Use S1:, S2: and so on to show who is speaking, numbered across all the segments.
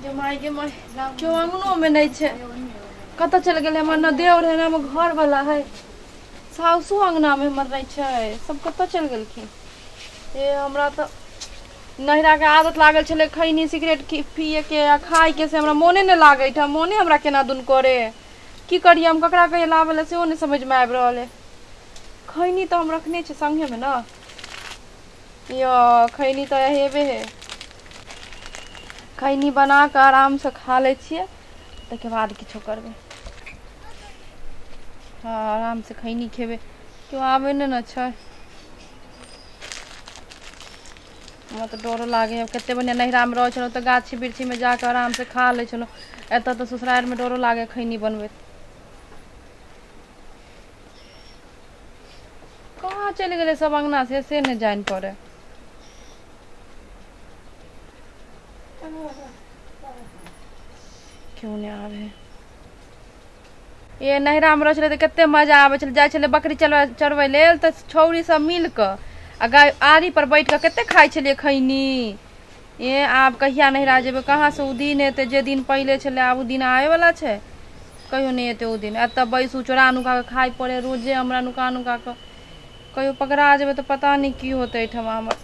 S1: जमाई के मैं क्यों अंगनो में नहीं छे कत चल गेल हमर न देव रहे न हमर घर वाला है सासु अंगना में हमर नहीं छे सब कत चल गेलखिन ए हमरा तो नहिरा के आदत लागल छले खैनी सिगरेट पिए के आ खाए के से हमरा मोने न लागै था मोने हमरा केना दुन करे की करिए हम ककरा कहे लावेला सेहो नहीं समझ में आबि रहल है खैनी तो हम रखने छे संगे में ना यो खैनी तो हेबे है खैनी बना के आराम से खा ले छिए तके बाद किछो करबे हाँ आराम से खैनी खेबे क्यों आबे न छै हमरा तो डर लागे कते बढ़िया नहिरा में रह छलो तो गाछी बिरछी में जाके आराम से खा ले छलो एत तो ससुराल में डरो लागे खैनी बनबे कहाँ चले गए सब अंगना से नहीं जान पड़े क्यों नहीं आवे ये नहिरा में रह कते मजा आवे जाए छले बकरी चरबै लेल तो छौरी सब मिल के आ गाय आरी पर बैठ के कते खाई छलिए खैनी ये आब कहिया नहिरा जेबे कहाँ से उ दिन एते जे दिन पहले छले आब उ दिन आए वाला छे कहियो नहीं एते उ दिन एत बैसू चोरा नुका के खाई पड़े रोजे हमरा नुका नुका के कहियो पकड़ा जेबे तो पता नहीं की होते ठमा हमर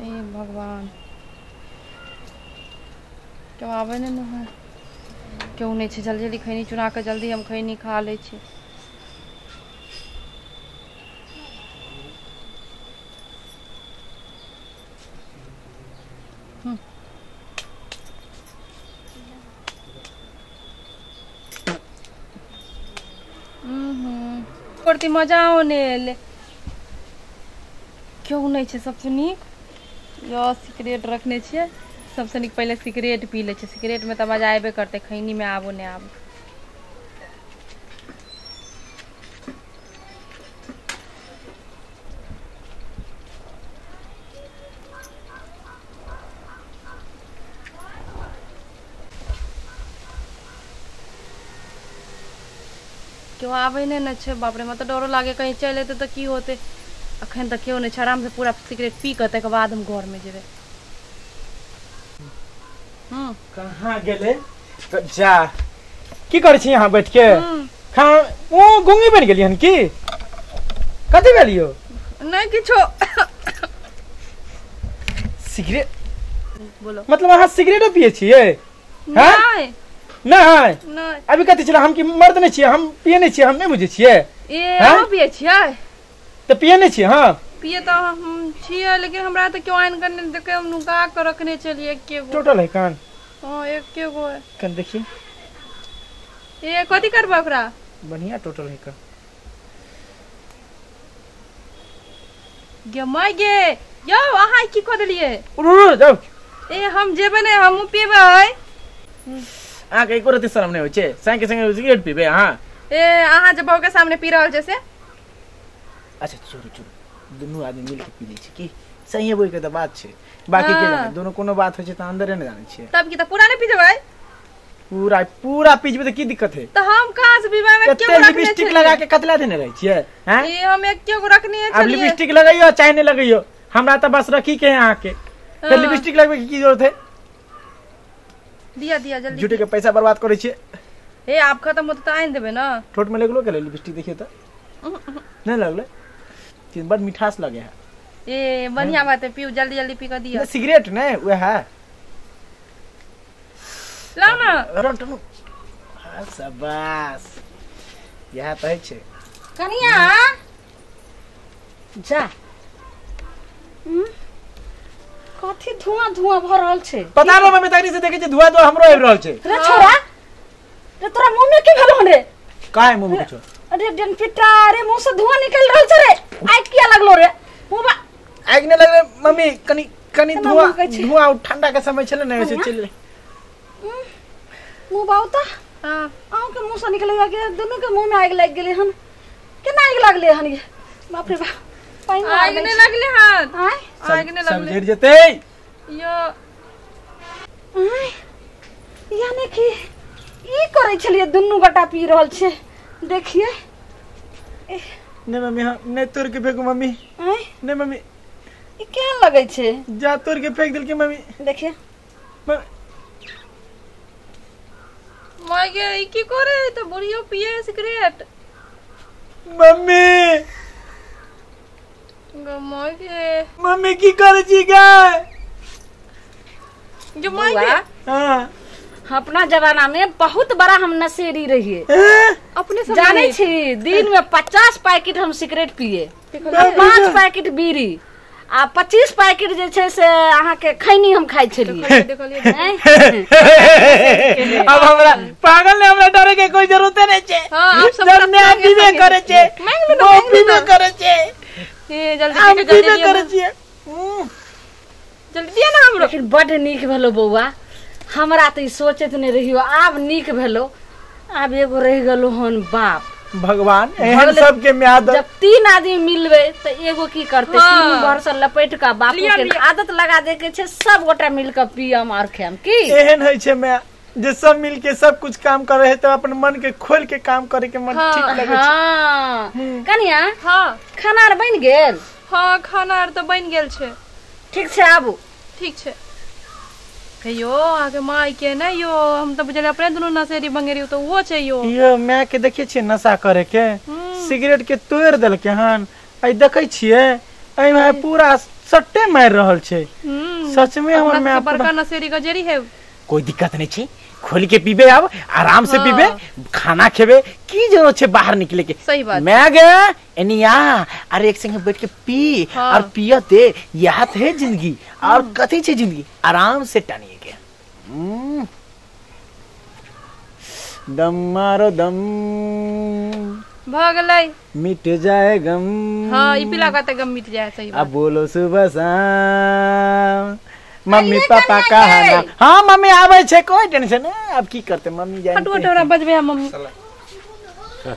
S1: ए भगवान क्यों आवे न है क्यों नहीं छे जल्दी जल्दी खैनी चुरा के जल्दी हम खैनी खा ले छी करती मजा होने ले क्यों नहीं छे सबसे नीक यो सिगरेट रखने छिए सबसे नीक पहले सिगरेट पी ले छे सिगरेट में तो मजा आबे करते खैनी में आबो नहीं आबो क्यों आवे न छे बाप रे मतलब डरो लागे कहीं चले तो की होते अखन तक क्यों नहीं आराम से पूरा सिगरेट पी के तक बाद हम घर में जेबे
S2: कहाँ गेले तो जा की करे छी यहाँ बैठ के खा ओ गुंगी बन गेली हन की कथि भेलियो
S1: नहीं किछो
S2: सिगरेट
S1: बोलो
S2: मतलब अहाँ सिगरेटो पिए छिए
S1: नहीं
S2: नहीं अभी कथि चला हम की मर्द नहीं छिए हम पिए नहीं छिए हम नहीं बुझे छिए
S1: ए हम पिए छिए
S2: तो पिए नहीं छिए हां
S1: पिए तो हम छिए लेकिन हमरा तो क्यों आइन करने देखे हम नुका के रखने चलिए एक के गो
S2: टोटल है कान
S1: हां एक के गो है
S2: कन देखिए
S1: ए कथि करबा ओकरा
S2: बढ़िया टोटल है का
S1: गे माय गे यो अहाँ की क देलिए
S2: उरु जाओ
S1: ए हम जेबे नहीं हम पीबे
S2: आ के एको रति शर्म नहीं होय छे संगे संगे सिगरेट पीबे हां
S1: ए अहाँ जब के सामने पी रहल जैसे
S2: अच्छा छोड़ो दोनों आदमी मिल के पी लै छी की सही बोल के त बात छे बाकी के जाने दोनों कोनो बात होय छे त अंदर ने जाने छे
S1: तब की त पूरा नहीं पी जेबै
S2: पूरा पी जेबै त की दिक्कत है
S1: त हम कहां से पीबे में क्यों रखने
S2: लिपस्टिक लगा के कतला देने रही छिए हैं
S1: ए हम एक के गो रखनी है
S2: अब लिपस्टिक लगाइयो चाहे नहीं लगाइयो हमरा त बस रखी के यहां के फिर लिपस्टिक लगवे की जरूरत है
S1: दिया जल्दी
S2: झूठे के पैसा बर्बाद करे छिए
S1: ए आप खत्म होत त आइन देबे ना
S2: ठोट में लगलो के लिपस्टिक देखिए त नहीं लगले तीन बार मिठास लगे है
S1: ए बढ़िया बात है पीऊ जल्दी पी कर दिया
S2: सिगरेट नहीं वो है
S1: लाओ ना
S2: रंटनु शाबाश यह तो है छे
S1: कनिया
S3: जा कथि धुआं भ रहल छे
S2: पता न मैं तारी से देखे छे धुआं तो हमरो आबि रहल छे
S3: रे छोरा रे तोरा मुंह में की भेल रे
S2: काहे मुंह में कुछ
S3: अरे डन पिटा रे मुंह से धुआं निकल रहल छे रे आइ किया लगलो रे मुंह बा
S2: आइ ने लगे मम्मी कनी धुआं ठंडा के समय छले न ऐसे चल
S3: मुंह बाउता
S1: हां
S3: आउ के मुंह से निकल गया दोनों के मुंह में आग लग गेले हन केना आग लगले हन ये बाप रे बाप पानी
S1: आग ने लगले हन
S3: आइ
S1: आग ने लगले
S2: सब झड़ जते
S1: यो
S3: यानी कि ई करे छलिए दुन्नु गटा पी रहल छे देखिए
S2: ने मम्मी हां ने तोर के फेंको मम्मी ने मम्मी
S3: ई केहन लगै छै?
S2: जा तोड़ के फेंक दिल के मम्मी।
S3: देखिए
S1: माय गे ई की करे तो बुढ़ियो पिए सिगरेट।
S2: मम्मी
S1: गे माय गे
S2: मम्मी की करे छी गे?
S1: जो माय गे
S2: हां
S3: अपना जमाना में बहुत बड़ा हम नशेड़ी रहिए।
S1: अपने सब
S3: जाने छी दिन में 50 पैकेट हम सिगरेट पिए, 5 पैकेट बीड़ी आ 25 पैकेट जे छै से अहाँ के खैनी हम खाइ छलिए।
S2: अब हमरा पागल ने हमरा डरे के कोई जरूरत नहीं छे।
S1: हां आप सब
S2: डरने पीबे करे छे, वो पीबे करे छे,
S1: ए जल्दी
S2: हम
S1: जल्दी
S2: पीबे करे छे।
S1: जल्दी दिया ना हमरो।
S3: लेकिन बड नीक भेलो बौआ, हमरा त ई सोचैत नहीं रहियो, आब नीक भेलो। आब एगो रह गेलो हन बाप।
S2: भगवान एहन सब के म्याद।
S3: जब 3 आदमी मिलबे त एगो की करते? तीन घर से लपेट का बापू के आदत लगा दे के छे, सब गोटा मिल के पियम और खाम की।
S2: एहन है छे मैं जे सब मिल के सब कुछ काम करे है तो अपन मन के खोल के काम करे के मन ठीक लगे छे।
S3: हां कनिया
S1: हां
S3: खाना आर बन गेल?
S1: हां खाना आर तो बन गेल छे।
S3: ठीक छे आबू।
S1: ठीक छे कहियो आगे माई के नहीं यो, हम तो बुझले अपने दोनों नशेड़ी बंगेरी तो वो छे यो।
S2: यो मैं के देखे छे नशा करे के, सिगरेट के तोड़ देल के हन। आई देखे छिए आई में पूरा सट्टे मार रहल छे। सच में हमर में
S1: बड़का नशेड़ी का जरी है।
S2: कोई दिक्कत नहीं छे, खोल के पीबे, अब आराम से पीबे, खाना खेबे, की जरूरत छे बाहर निकले के।
S1: सही बात।
S2: मैं गे एनिया अरे एक संग बैठ के पी और पिया दे, यह है जिंदगी। और कथी छे जिंदगी? आराम से टानिए के दम मारो दम,
S1: भागलै
S2: मिट जाए गम।
S1: हां ई पिला का त गम मिट जाए। सही बात।
S2: अब बोलो सुबह शाम मम्मी पापा का है ना। हाँ मम्मी आवे छे, कोई टेंशन नहीं। अब की करते मम्मी जाने।
S1: हटो हटो बजबे मम्मी।